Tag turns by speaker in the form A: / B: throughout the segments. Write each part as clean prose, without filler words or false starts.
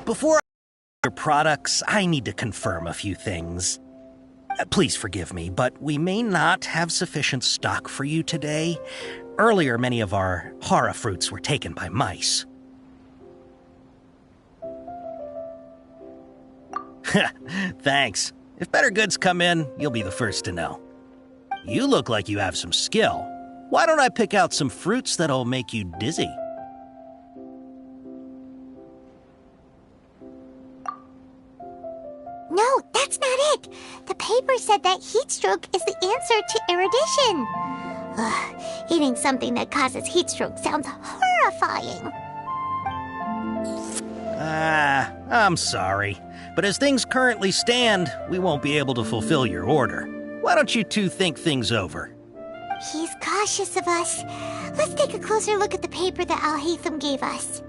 A: Before I your products, I need to confirm a few things. Please forgive me, but we may not have sufficient stock for you today. Earlier, many of our hara fruits were taken by mice. Thanks. If better goods come in, you'll be the first to know. You look like you have some skill. Why don't I pick out some fruits that'll make you dizzy?
B: No, that's not it. The paper said that heat stroke is the answer to erudition. Ugh, eating something that causes heat stroke sounds horrifying.
A: I'm sorry. But as things currently stand, we won't be able to fulfill your order. Why don't you two think things over?
B: He's cautious of us. Let's take a closer look at the paper that Al-Haytham gave us.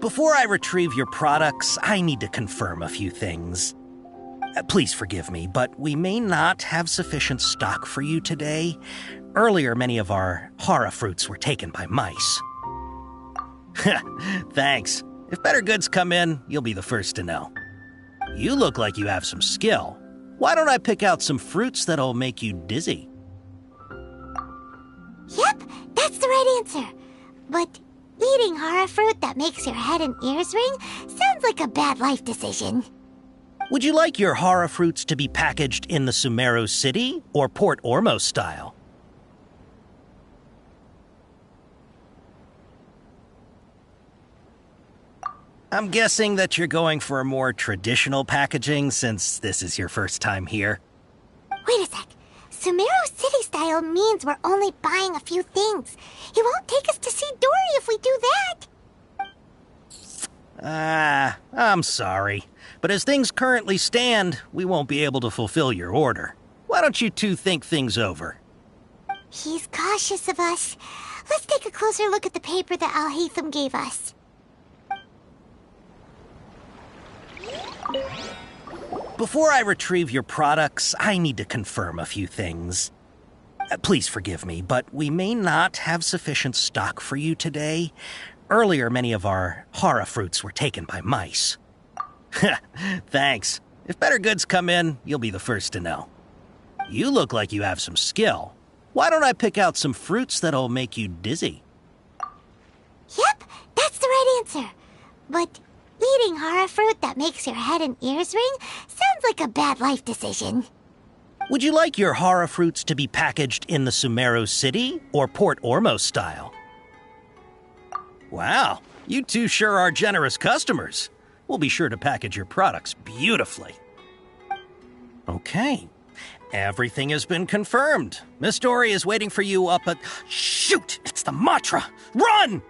A: Before I retrieve your products, I need to confirm a few things. Please forgive me, but we may not have sufficient stock for you today. Earlier, many of our hara fruits were taken by mice. Thanks. If better goods come in, you'll be the first to know. You look like you have some skill. Why don't I pick out some fruits that'll make you dizzy?
B: Yep, that's the right answer. But eating hara fruit that makes your head and ears ring sounds like a bad life decision.
A: Would you like your hara fruits to be packaged in the Sumeruuuu city or Port Ormos style? I'm guessing that you're going for a more traditional packaging since this is your first time here.
B: Wait a sec. Sumeruuuu city style means we're only buying a few things. He won't take us to see Dory if we do that.
A: I'm sorry. But as things currently stand, we won't be able to fulfill your order. Why don't you two think things over?
B: He's cautious of us. Let's take a closer look at the paper that Al-Haytham gave us.
A: Before I retrieve your products, I need to confirm a few things. Please forgive me, but we may not have sufficient stock for you today. Earlier, many of our hara fruits were taken by mice. Thanks. If better goods come in, you'll be the first to know. You look like you have some skill. Why don't I pick out some fruits that'll make you dizzy?
B: Yep, that's the right answer. But eating hara fruit that makes your head and ears ring sounds like a bad life decision.
A: Would you like your hara fruits to be packaged in the Sumeruuuu city or Port Ormos style? Wow, you two sure are generous customers. We'll be sure to package your products beautifully. Okay, everything has been confirmed. Miss Dory is waiting for you up at... Shoot! It's the Matra! Run!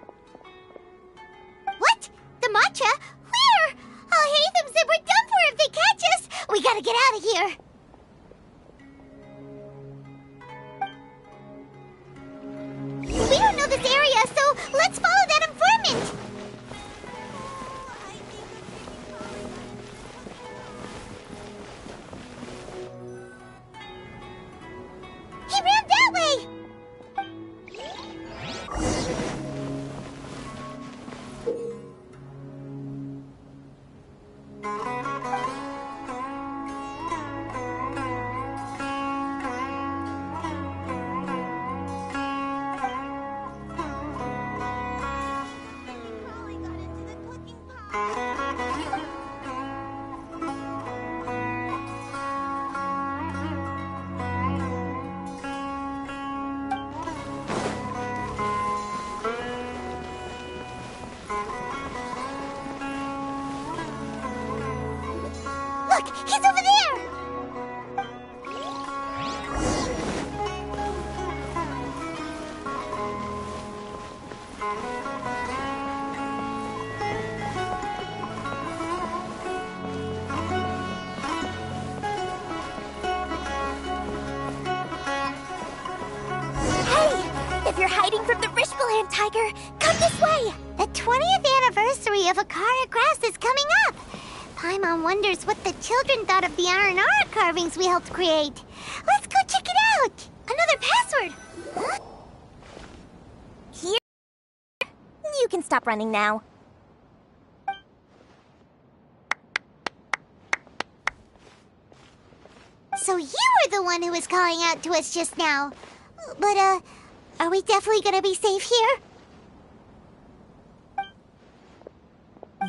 B: What? The matcha? Where? Al-Haytham said we're done for if they catch us. We gotta get out of here. We don't know this area, so let's follow that informant. He ran that way.
C: if you're hiding from the Rishbaland tiger, come this way!
B: The 20th anniversary of a car of grass is coming up. Paimon wonders what the children thought of the Aranara carvings we helped create. Let's go check it out! Another password! Huh?
C: Here? You can stop running now.
B: So you were the one who was calling out to us just now. But, are we definitely gonna be safe here?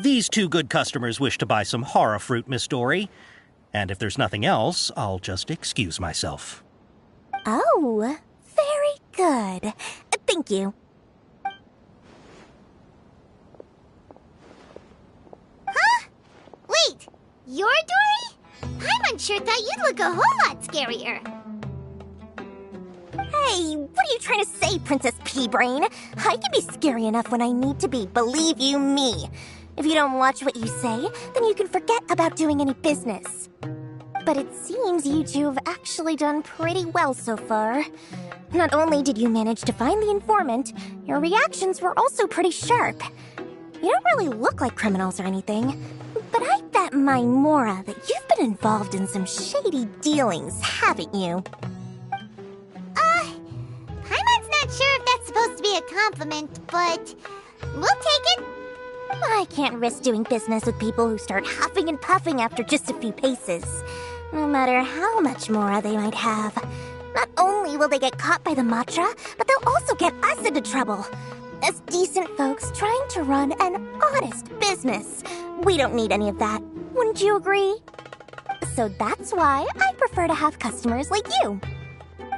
A: These two good customers wish to buy some horror fruit, Miss Dory. And if there's nothing else, I'll just excuse myself.
C: Oh, very good. Thank you.
B: Huh? Wait, you're Dory? Paimon sure thought you'd look a whole lot scarier.
C: Hey, what are you trying to say, Princess Pea-Brain? I can be scary enough when I need to be, believe you me. If you don't watch what you say, then you can forget about doing any business. But it seems you two have actually done pretty well so far. Not only did you manage to find the informant, your reactions were also pretty sharp. You don't really look like criminals or anything, but I bet my Mora that you've been involved in some shady dealings, haven't you?
B: Paimon's not sure if that's supposed to be a compliment, but we'll take it.
C: I can't risk doing business with people who start huffing and puffing after just a few paces. No matter how much Mora they might have. Not only will they get caught by the Matra, but they'll also get us into trouble. As decent folks trying to run an honest business. We don't need any of that. Wouldn't you agree? So that's why I prefer to have customers like you.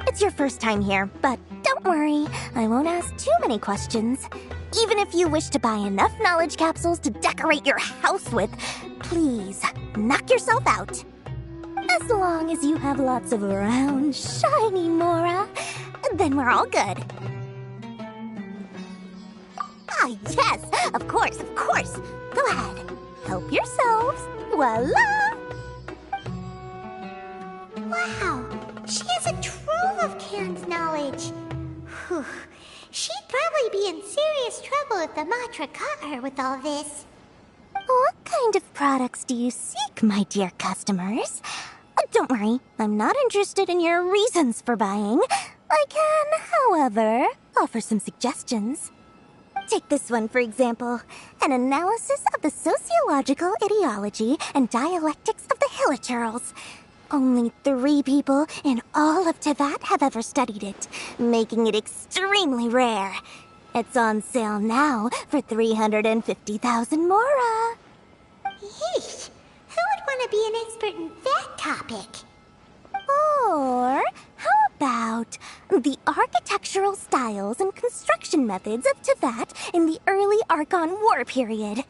C: It's your first time here, but don't worry, I won't ask too many questions. Even if you wish to buy enough knowledge capsules to decorate your house with, please, knock yourself out. As long as you have lots of round, shiny Mora, then we're all good. Ah, yes, of course, of course. Go ahead, help yourselves. Voila!
B: Wow, she has a trove of Karen's knowledge. Whew. She'd probably be in serious trouble if the Matra caught her with all this.
C: What kind of products do you seek, my dear customers? Don't worry, I'm not interested in your reasons for buying. I can, however, offer some suggestions. Take this one, for example. An analysis of the sociological ideology and dialectics of the Hilichurls. Only 3 people in all of Teyvat have ever studied it, making it extremely rare. It's on sale now for 350,000 Mora.
B: Yeesh, who would want to be an expert in that topic?
C: Or how about the architectural styles and construction methods of Teyvat in the early Archon War period?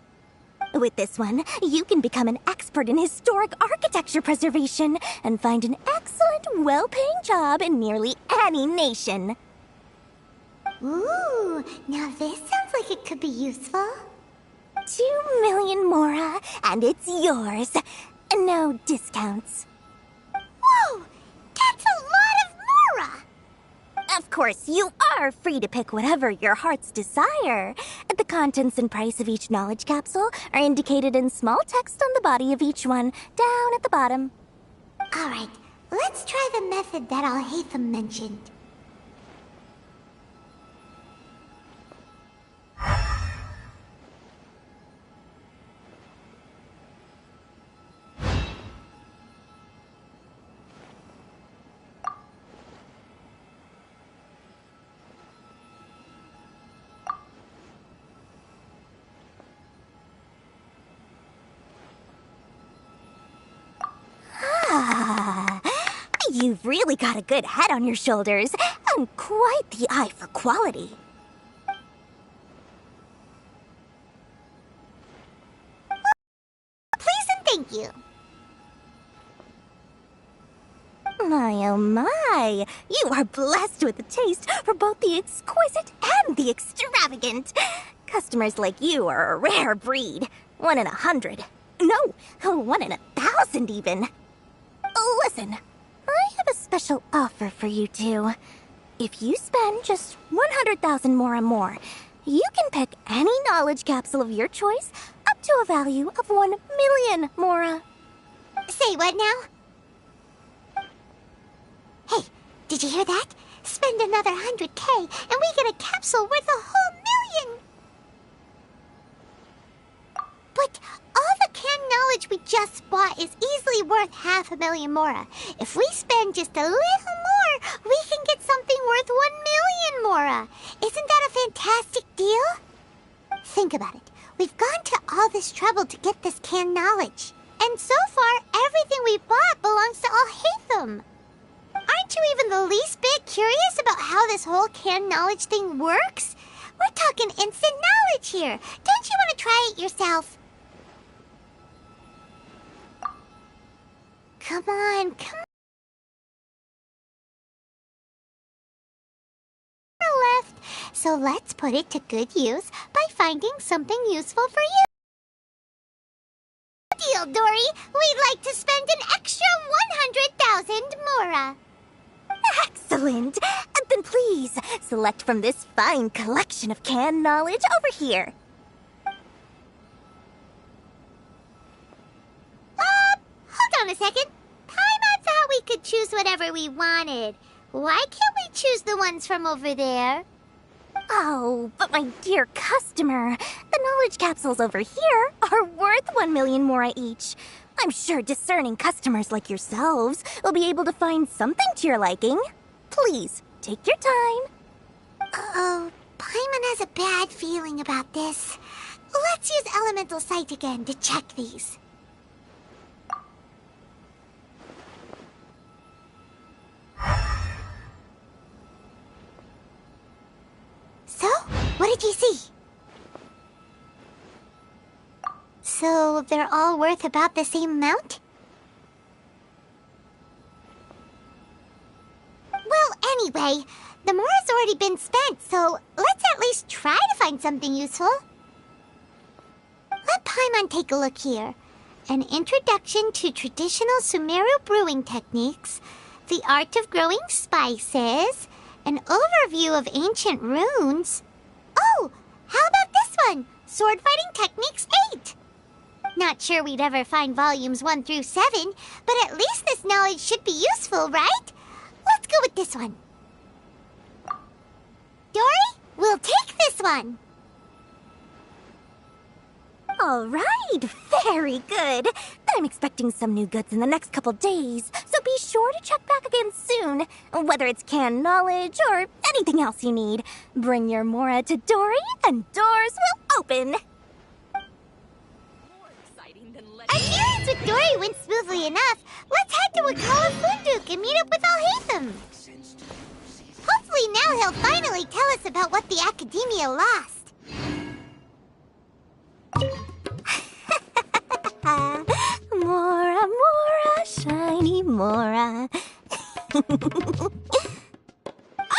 C: With this one, you can become an expert in historic architecture preservation and find an excellent, well-paying job in nearly any nation.
B: Ooh, now this sounds like it could be useful.
C: 2 million Mora, and it's yours. No discounts.
B: Whoa, that's a lot of Mora!
C: Of course, you are free to pick whatever your heart's desire. The contents and price of each knowledge capsule are indicated in small text on the body of each one, down at the bottom.
B: Alright, let's try the method that Alhaitham mentioned.
C: You've really got a good head on your shoulders, and quite the eye for quality.
B: Please and thank you.
C: My oh my, you are blessed with a taste for both the exquisite and the extravagant. Customers like you are a rare breed. 1 in 100. No, 1 in 1,000 even. Listen, I have a special offer for you two. If you spend just 100,000 mora more, you can pick any knowledge capsule of your choice up to a value of 1 million mora.
B: Say what now? Hey, did you hear that? Spend another 100K and we get a capsule worth a whole million! But all the canned knowledge we just bought is easily worth 500,000 mora. If we spend just a little more, we can get something worth 1 million mora. Isn't that a fantastic deal? Think about it. We've gone to all this trouble to get this canned knowledge. And so far, everything we bought belongs to Alhaitham. Aren't you even the least bit curious about how this whole canned knowledge thing works? We're talking instant knowledge here. Don't you want to try it yourself? Come on, come on. Left. So let's put it to good use by finding something useful for you. Deal, Dory. We'd like to spend an extra 100,000 mora.
C: Excellent! Then please, select from this fine collection of canned knowledge over here.
B: Hold on a second. Paimon thought we could choose whatever we wanted. Why can't we choose the ones from over there?
C: Oh, but my dear customer, the knowledge capsules over here are worth 1 million mora each. I'm sure discerning customers like yourselves will be able to find something to your liking. Please, take your time.
B: Uh-oh, Paimon has a bad feeling about this. Let's use Elemental Sight again to check these. So, what did you see? So, they're all worth about the same amount? Well, anyway, the mora's already been spent, so let's at least try to find something useful. Let Paimon take a look here. An introduction to traditional Sumeruuuu brewing techniques, the art of growing spices, an overview of ancient runes. Oh, how about this one? Sword Fighting Techniques 8. Not sure we'd ever find volumes 1 through 7, but at least this knowledge should be useful, right? Let's go with this one. Dory, we'll take this one.
C: All right, very good. I'm expecting some new goods in the next couple days, so be sure to check back again soon. Whether it's canned knowledge or anything else you need, bring your mora to Dory and doors will open.
B: Appearance with Dory went smoothly enough. Let's head to Chocoaventuras and meet up with Alhaitham. Hopefully now he'll finally tell us about what the Academia lost.
C: Mora, mora, shiny mora.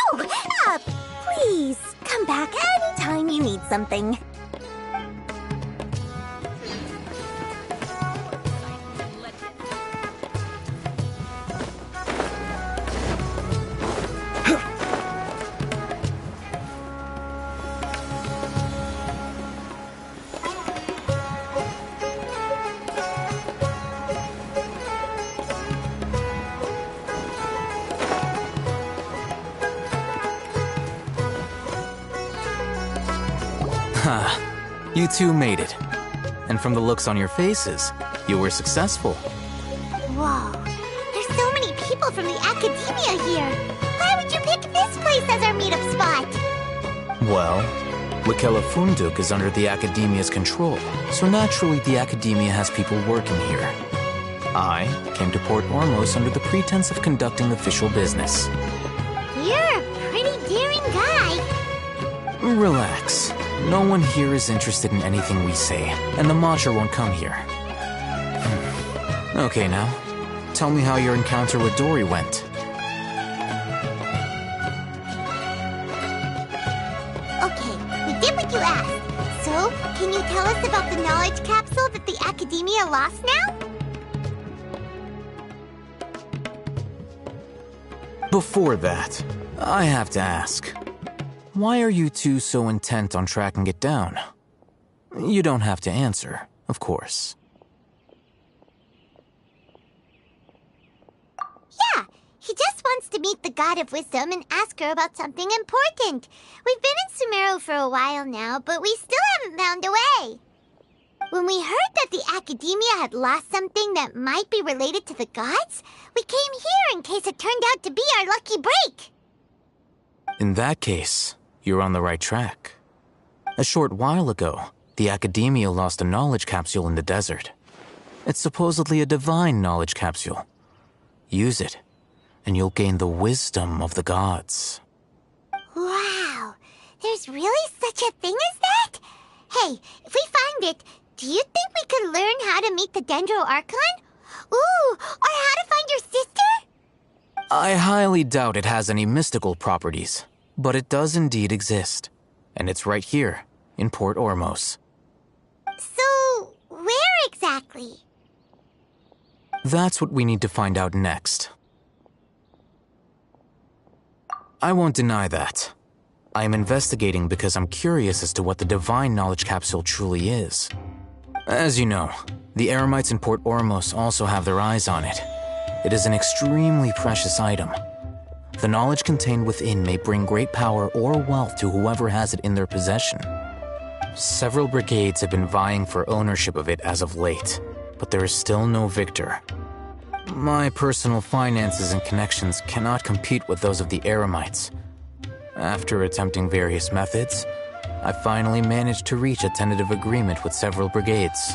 C: Oh, please, come back anytime you need something.
D: You two made it. And from the looks on your faces, you were successful.
B: Whoa, there's so many people from the Academia here. Why would you pick this place as our meetup spot?
D: Well, Chocoaventuras is under the Academia's control, so naturally the Academia has people working here. I came to Port Ormos under the pretense of conducting official business.
B: You're a pretty daring guy.
D: Relax. No one here is interested in anything we say, and the Matra won't come here. Okay, now, tell me how your encounter with Dory went.
B: Okay, we did what you asked. So, can you tell us about the knowledge capsule that the Academia lost now?
D: Before that, I have to ask, why are you two so intent on tracking it down? You don't have to answer, of course.
B: Yeah, he just wants to meet the God of Wisdom and ask her about something important. We've been in Sumeruuuu for a while now, but we still haven't found a way. When we heard that the Academia had lost something that might be related to the gods, we came here in case it turned out to be our lucky break.
D: In that case, you're on the right track. A short while ago, the Academia lost a knowledge capsule in the desert. It's supposedly a divine knowledge capsule. Use it, and you'll gain the wisdom of the gods.
B: Wow, there's really such a thing as that? Hey, if we find it, do you think we could learn how to meet the Dendro Archon? Ooh, or how to find your sister?
D: I highly doubt it has any mystical properties, but it does indeed exist. And it's right here, in Port Ormos.
B: So, where exactly?
D: That's what we need to find out next. I won't deny that. I am investigating because I'm curious as to what the divine knowledge capsule truly is. As you know, the Eremites in Port Ormos also have their eyes on it. It is an extremely precious item. The knowledge contained within may bring great power or wealth to whoever has it in their possession. Several brigades have been vying for ownership of it as of late, but there is still no victor. My personal finances and connections cannot compete with those of the Eremites. After attempting various methods, I finally managed to reach a tentative agreement with several brigades.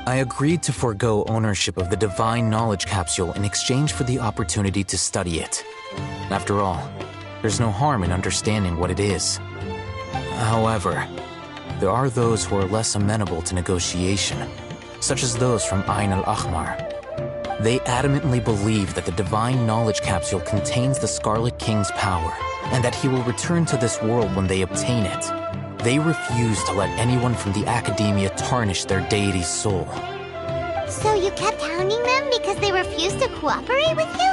D: I agreed to forego ownership of the divine knowledge capsule in exchange for the opportunity to study it. After all, there's no harm in understanding what it is. However, there are those who are less amenable to negotiation, such as those from Ain al-Ahmar. They adamantly believe that the divine knowledge capsule contains the Scarlet King's power, and that he will return to this world when they obtain it. They refuse to let anyone from the Academia tarnish their deity's soul.
B: So you kept hounding them because they refused to cooperate with you?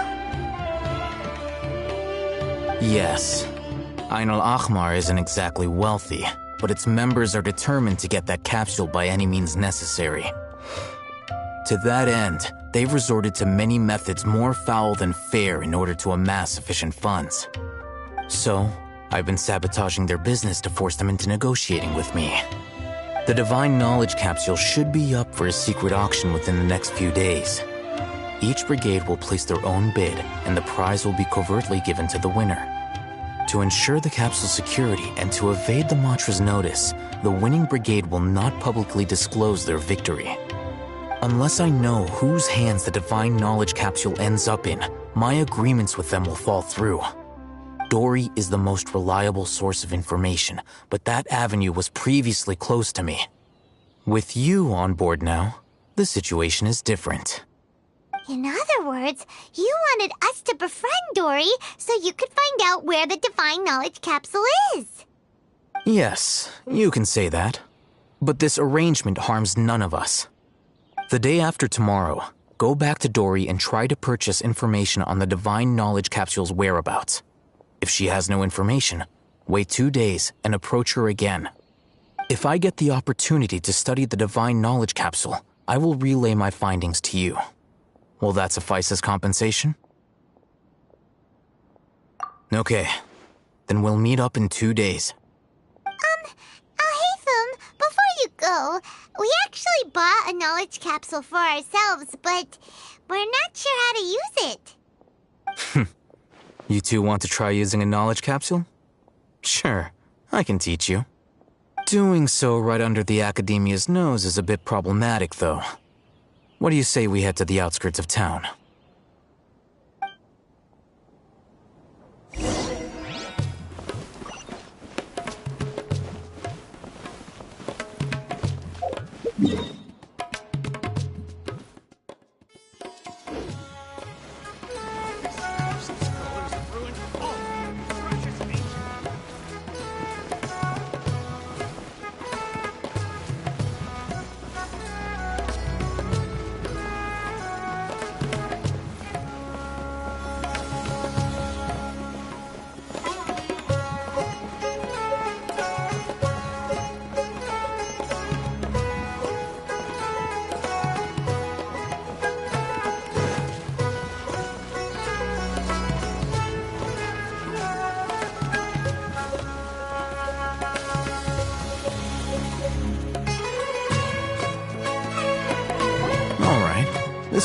D: Yes. Ain al-Ahmar isn't exactly wealthy, but its members are determined to get that capsule by any means necessary. To that end, they've resorted to many methods more foul than fair in order to amass sufficient funds. So, I've been sabotaging their business to force them into negotiating with me. The Divine Knowledge Capsule should be up for a secret auction within the next few days. Each brigade will place their own bid, and the prize will be covertly given to the winner. To ensure the capsule's security and to evade the Matra's notice, the winning brigade will not publicly disclose their victory. Unless I know whose hands the Divine Knowledge Capsule ends up in, my agreements with them will fall through. Dory is the most reliable source of information, but that avenue was previously closed to me. With you on board now, the situation is different.
B: In other words, you wanted us to befriend Dory so you could find out where the Divine Knowledge Capsule is.
D: Yes, you can say that. But this arrangement harms none of us. The day after tomorrow, go back to Dory and try to purchase information on the Divine Knowledge Capsule's whereabouts. If she has no information, wait 2 days and approach her again. If I get the opportunity to study the Divine Knowledge Capsule, I will relay my findings to you. Will that suffice as compensation? Okay, then we'll meet up in 2 days.
B: Haytham, before you go, we actually bought a knowledge capsule for ourselves, but we're not sure how to use it.
D: You two want to try using a knowledge capsule? Sure, I can teach you. Doing so right under the Academia's nose is a bit problematic, though. What do you say we head to the outskirts of town?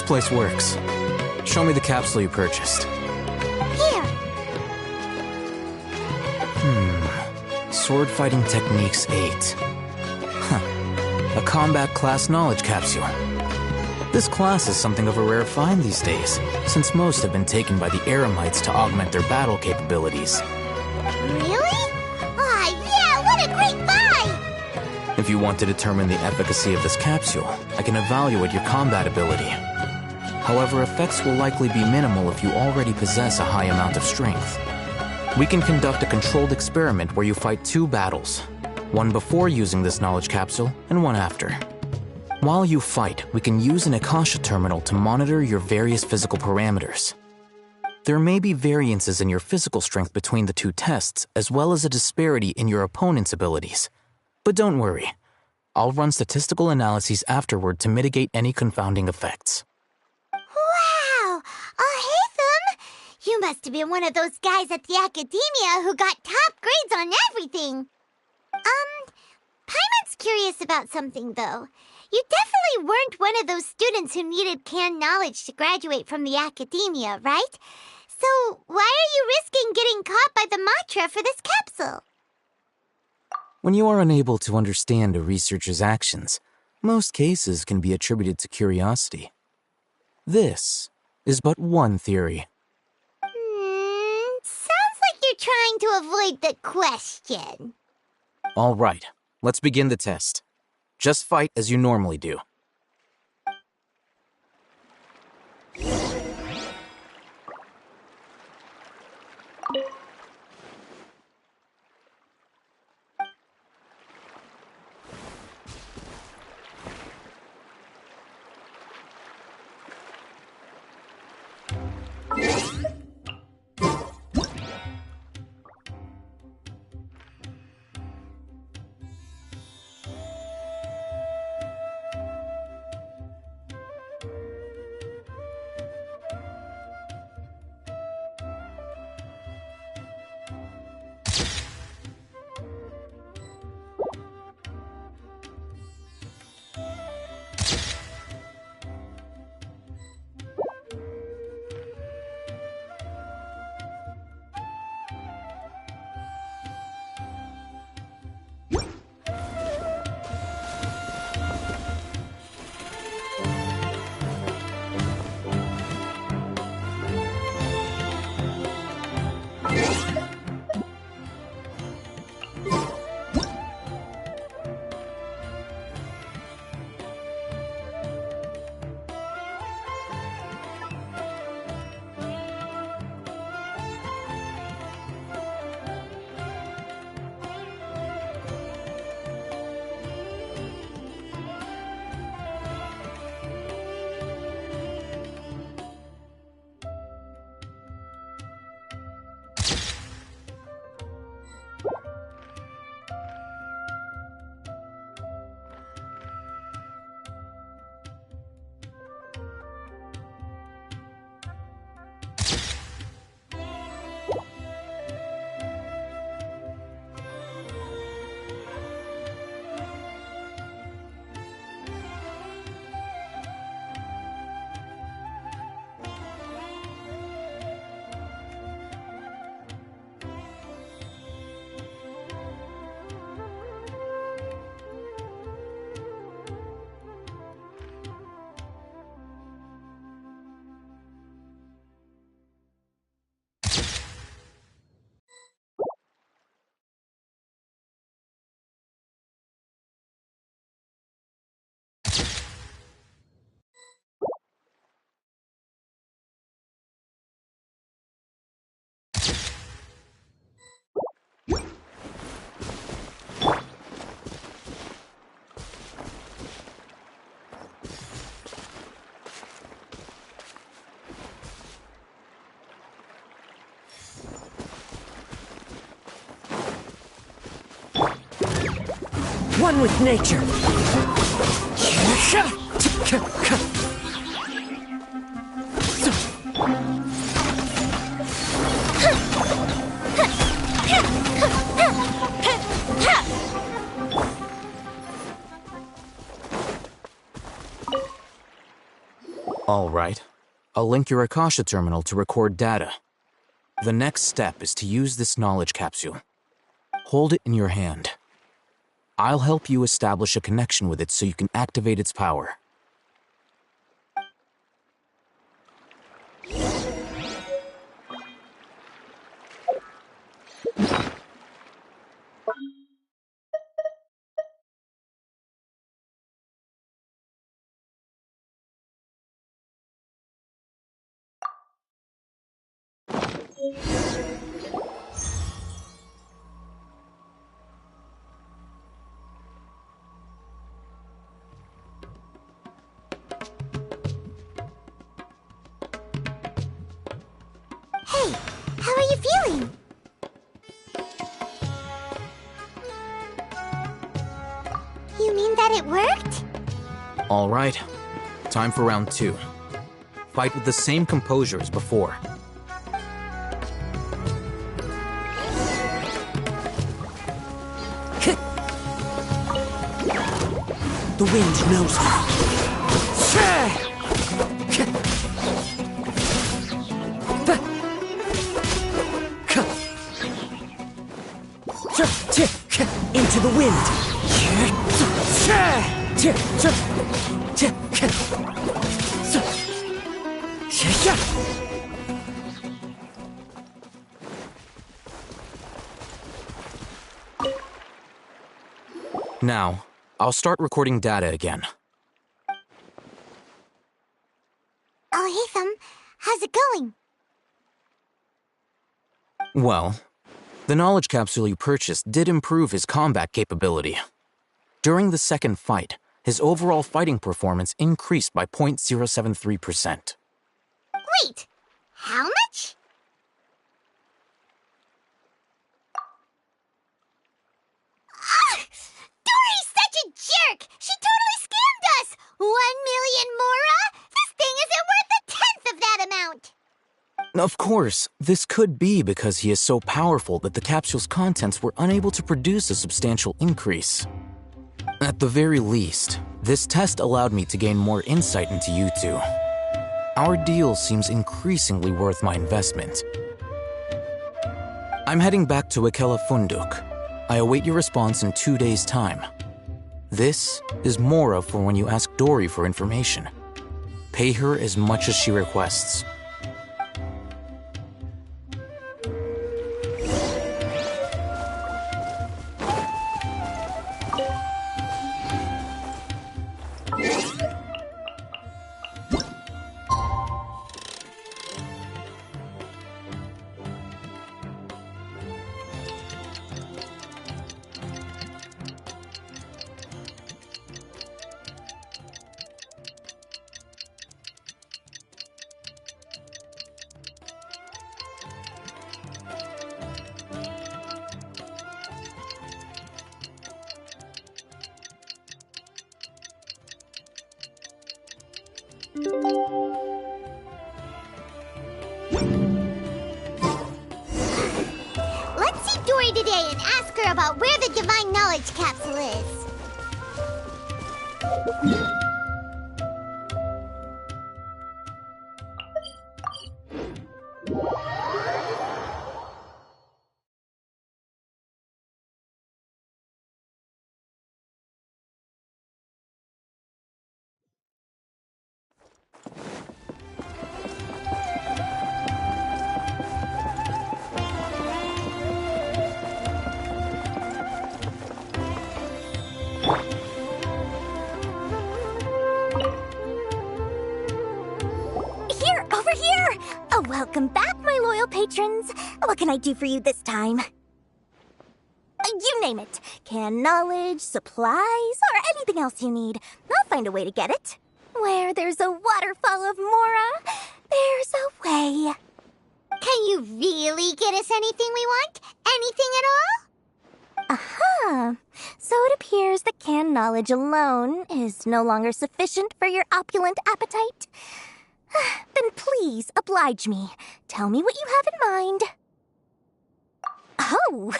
D: place works. Show me the capsule you purchased.
B: Here.
D: Sword Fighting Techniques 8. A combat class knowledge capsule. This class is something of a rare find these days, since most have been taken by the Eremites to augment their battle capabilities.
B: Really? Aw, yeah, what a great buy!
D: If you want to determine the efficacy of this capsule, I can evaluate your combat ability. However, effects will likely be minimal if you already possess a high amount of strength. We can conduct a controlled experiment where you fight 2 battles, one before using this knowledge capsule and one after. While you fight, we can use an Akasha terminal to monitor your various physical parameters. There may be variances in your physical strength between the 2 tests, as well as a disparity in your opponent's abilities. But don't worry, I'll run statistical analyses afterward to mitigate any confounding effects.
B: Wow! Haytham! You must have been one of those guys at the academia who got top grades on everything. Paimon's curious about something, though. You definitely weren't one of those students who needed canned knowledge to graduate from the academia, right? So why are you risking getting caught by the Matra for this capsule?
D: When you are unable to understand a researcher's actions, most cases can be attributed to curiosity. This is but one theory.
B: Sounds like you're trying to avoid the question.
D: All right, let's begin the test. Just fight as you normally do.
E: One with nature.
D: All right. I'll link your Akasha terminal to record data. The next step is to use this knowledge capsule. Hold it in your hand. I'll help you establish a connection with it so you can activate its power.
B: Hey, how are you feeling? You mean that it worked?
D: All right. Time for round 2. Fight with the same composure as before.
E: The wind knows me. Into the wind.
D: Now, I'll start recording data again.
B: Oh, hey, Thumb. How's it going?
D: Well, the knowledge capsule you purchased did improve his combat capability. During the second fight, his overall fighting performance increased by 0.073%.
B: Wait, how much? Dory's such a jerk! She totally scammed us! 1 million mora? This thing isn't worth a tenth of that amount!
D: Of course, this could be because he is so powerful that the capsule's contents were unable to produce a substantial increase. At the very least, this test allowed me to gain more insight into you two. Our deal seems increasingly worth my investment. I'm heading back to Chocoaventuras. I await your response in 2 days' time. This is mora for when you ask Dory for information. Pay her as much as she requests.
B: Let's see Dory today and ask her about where the divine knowledge capsule is.
C: Welcome back, my loyal patrons. What can I do for you this time? You name it. Can knowledge, supplies, or anything else you need. I'll find a way to get it. Where there's a waterfall of mora, there's a way.
B: Can you really get us anything we want? Anything at all?
C: Aha. So it appears that canned knowledge alone is no longer sufficient for your opulent appetite. Then please oblige me. Tell me what you have in mind. Oh,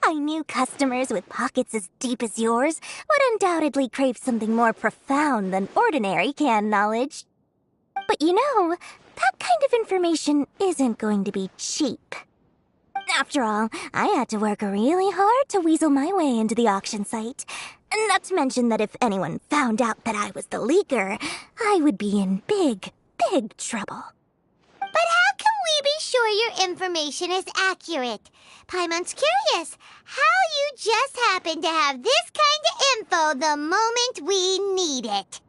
C: I knew customers with pockets as deep as yours would undoubtedly crave something more profound than ordinary canned knowledge. But you know, that kind of information isn't going to be cheap. After all, I had to work really hard to weasel my way into the auction site. Not to mention that if anyone found out that I was the leaker, I would be in big, big trouble.
B: But how can we be sure your information is accurate? Paimon's curious how you just happen to have this kind of info the moment we need it.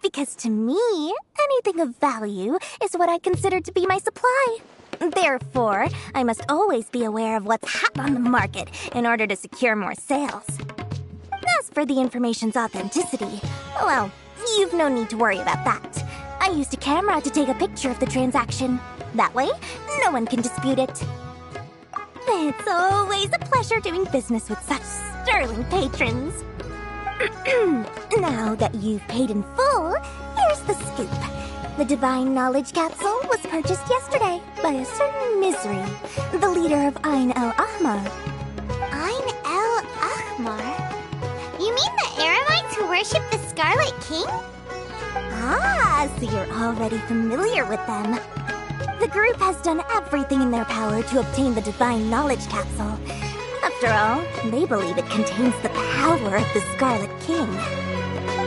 C: Because to me, anything of value is what I consider to be my supply. Therefore, I must always be aware of what's hot on the market in order to secure more sales. As for the information's authenticity, well, you've no need to worry about that. I used a camera to take a picture of the transaction. That way, no one can dispute it. It's always a pleasure doing business with such sterling patrons. Now that you've paid in full, here's the scoop. The Divine Knowledge Capsule was purchased yesterday by a certain Misery, the leader of Ain el-Ahmar.
B: Ain el-Ahmar? You mean the Eremites who worship the Scarlet King?
C: Ah, so you're already familiar with them. The group has done everything in their power to obtain the Divine Knowledge Capsule. After all, they believe it contains the power of the Scarlet King.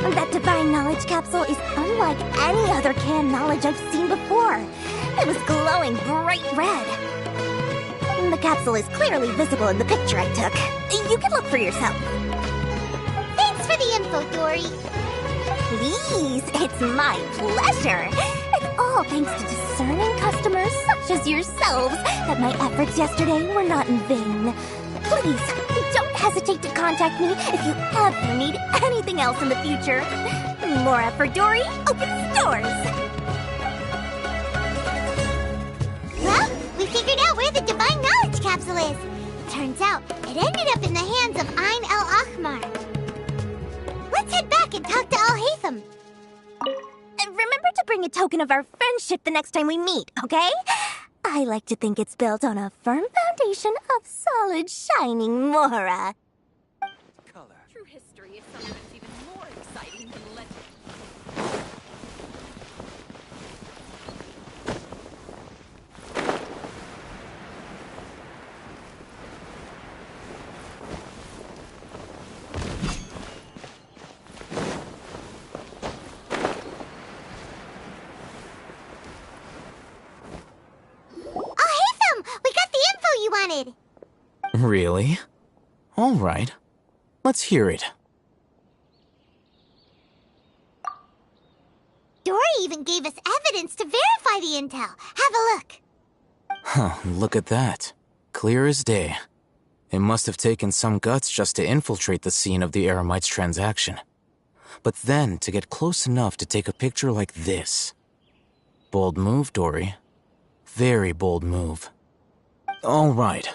C: That Divine Knowledge Capsule is unlike any other canned knowledge I've seen before. It was glowing bright red. The capsule is clearly visible in the picture I took. You can look for yourself.
B: Thanks for the info, Dory.
C: Please, it's my pleasure. It's all thanks to discerning customers such as yourselves that my efforts yesterday were not in vain. Please, don't hesitate to contact me if you ever need anything else in the future. More effort, Dory, opens doors.
B: Well, we figured out where the Divine Knowledge Capsule is. Turns out, it ended up in the hands of Ain el-Ahmar. Let's head back and talk to Al-Haytham.
C: Remember to bring a token of our friendship the next time we meet, okay? I like to think it's built on a firm foundation of solid, shining Mora.
F: Color. True history is something that's even more exciting than legend.
B: We got the info you wanted!
D: Really? All right. Let's hear it.
B: Dory even gave us evidence to verify the intel. Have a look.
D: Huh, look at that. Clear as day. It must have taken some guts just to infiltrate the scene of the Eremites' transaction. But then to get close enough to take a picture like this. Bold move, Dory. Very bold move. All right.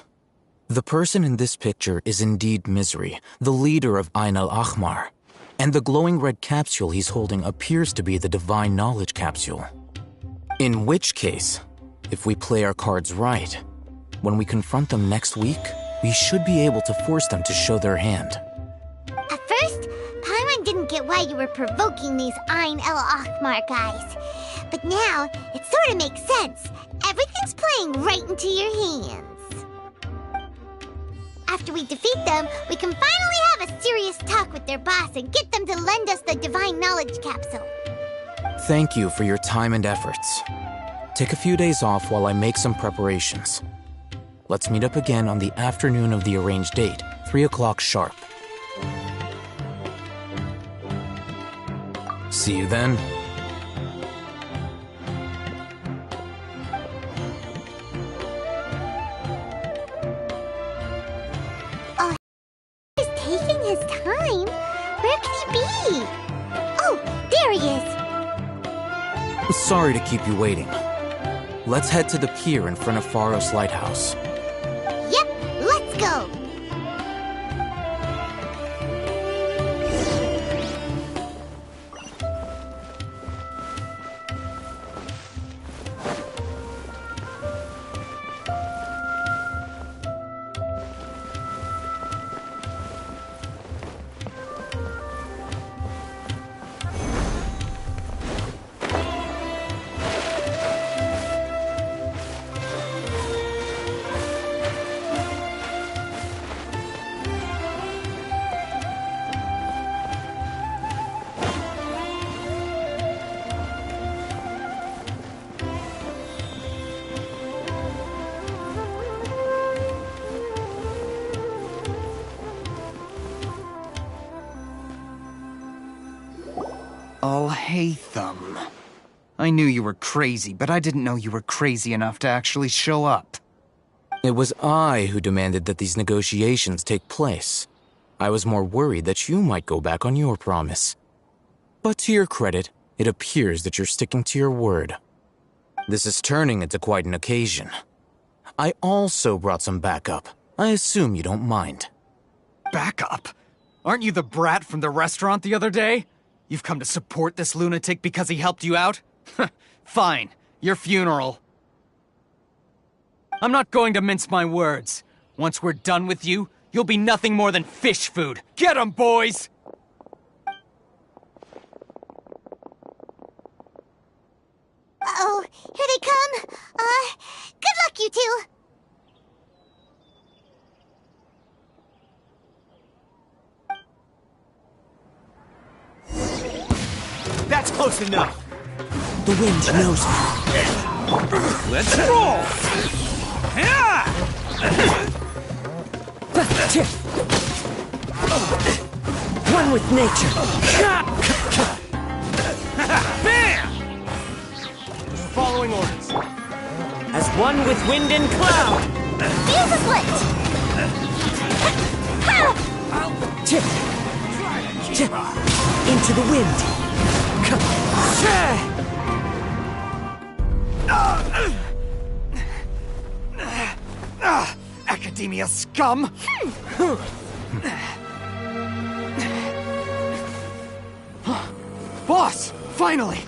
D: The person in this picture is indeed Misery, the leader of Ain el-Ahmar. And the glowing red capsule he's holding appears to be the Divine Knowledge Capsule. In which case, if we play our cards right, when we confront them next week, we should be able to force them to show their hand.
B: At first, Paimon didn't get why you were provoking these Ain el-Ahmar guys. But now, it sort of makes sense. Everything's playing right into your hands. After we defeat them, we can finally have a serious talk with their boss and get them to lend us the Divine Knowledge Capsule.
D: Thank you for your time and efforts. Take a few days off while I make some preparations. Let's meet up again on the afternoon of the arranged date, 3 o'clock sharp. See you then.
B: He's taking his time. Where can he be? Oh, there he is.
D: Sorry to keep you waiting. Let's head to the pier in front of Pharos Lighthouse.
B: Yep, let's go.
G: Haytham. I knew you were crazy, but I didn't know you were crazy enough to actually show up.
D: It was I who demanded that these negotiations take place. I was more worried that you might go back on your promise. But to your credit, it appears that you're sticking to your word. This is turning into quite an occasion. I also brought some backup. I assume you don't mind.
G: Backup? Aren't you the brat from the restaurant the other day? You've come to support this lunatic because he helped you out? Fine, your funeral. I'm not going to mince my words. Once we're done with you, you'll be nothing more than fish food. Get 'em, boys!
B: Uh-oh, here they come. Good luck, you two.
E: That's close enough. The wind knows me.
G: Let's roll!
E: One with nature.
G: Bam! Following orders.
E: As one with wind and cloud.
C: Fuse a split!
E: Into the wind.
G: Academia scum! Boss! Finally!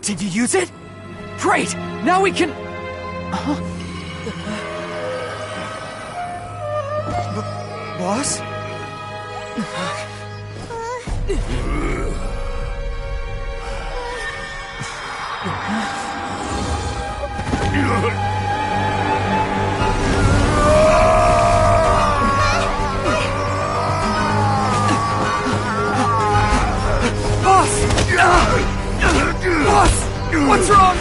G: Did you use it? Great! Now we can... Boss? Boss! What's wrong?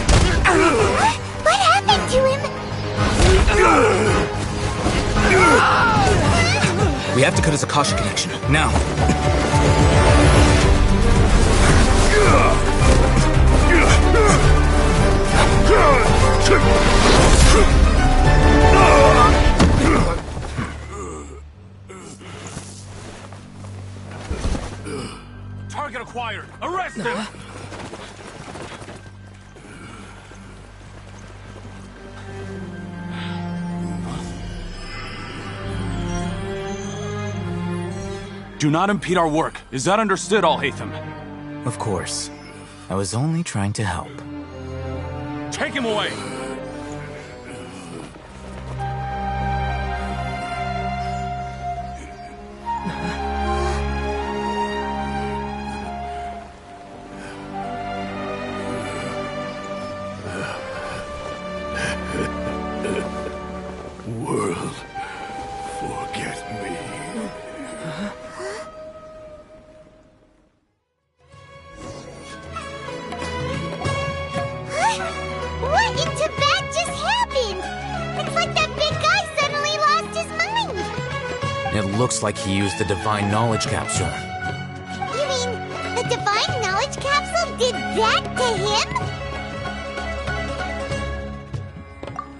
B: What happened to him?
D: We have to cut his Akasha connection, now.
H: Target acquired! Arrest him! Do not impede our work. Is that understood, Al-Haytham?
D: Of course. I was only trying to help.
H: Take him away!
I: World, forget me.
B: What in Tibet just happened? It's like that big guy suddenly lost his mind.
D: It looks like he used the Divine Knowledge Capsule.
B: You mean the Divine Knowledge Capsule did that to him?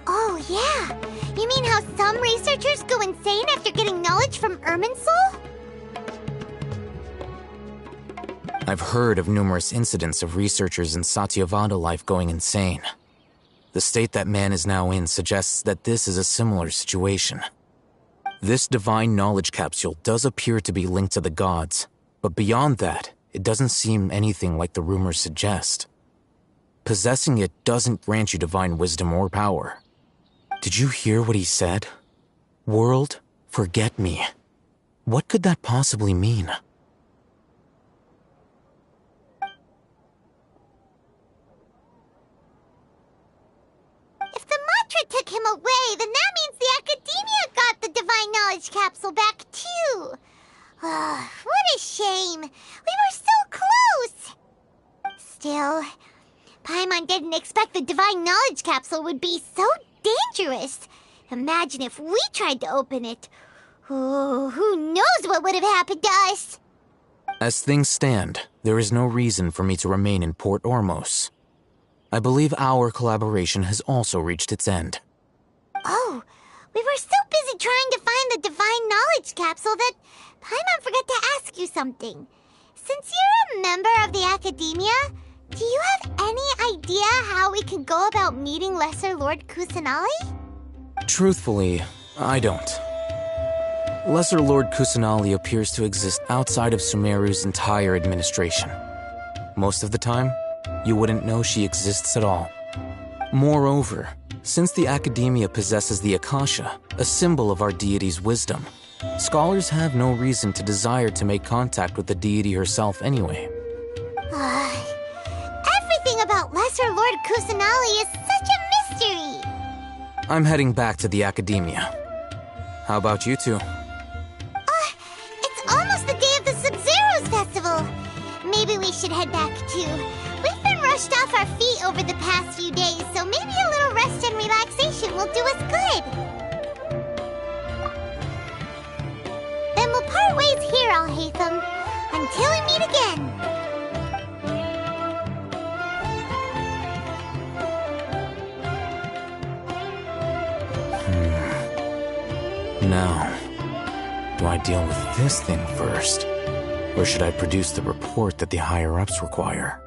B: Oh, yeah. You mean how some researchers go insane after getting knowledge from Irminsul?
D: I've heard of numerous incidents of researchers in Satyavada life going insane. The state that man is now in suggests that this is a similar situation. This Divine Knowledge Capsule does appear to be linked to the gods, but beyond that, it doesn't seem anything like the rumors suggest. Possessing it doesn't grant you divine wisdom or power. Did you hear what he said? World, forget me. What could that possibly mean?
B: If the mantra took him away, then that means the Academia got the Divine Knowledge Capsule back, too. What a shame. We were so close. Still, Paimon didn't expect the Divine Knowledge Capsule would be so dangerous. Imagine if we tried to open it. Oh, who knows what would have happened to us?
D: As things stand, there is no reason for me to remain in Port Ormos. I believe our collaboration has also reached its end.
B: Oh, we were so busy trying to find the Divine Knowledge Capsule that Paimon forgot to ask you something. Since you're a member of the Academia, do you have any idea how we can go about meeting Lesser Lord Kusanali?
D: Truthfully, I don't. Lesser Lord Kusanali appears to exist outside of Sumeruu's entire administration. Most of the time, you wouldn't know she exists at all. Moreover, since the Academia possesses the Akasha, a symbol of our deity's wisdom, scholars have no reason to desire to make contact with the deity herself anyway.
B: Everything about Lesser Lord Kusanali is such a mystery!
D: I'm heading back to the Academia. How about you two?
B: It's almost the day of the Sub-Zero's festival. Maybe we should head back too. We've been rushed off our feet over the past few days, so maybe a little rest and relaxation will do us good. Then we'll part ways here, Alhaitham. Until we meet again.
D: Now, do I deal with this thing first? Or should I produce the report that the higher-ups require?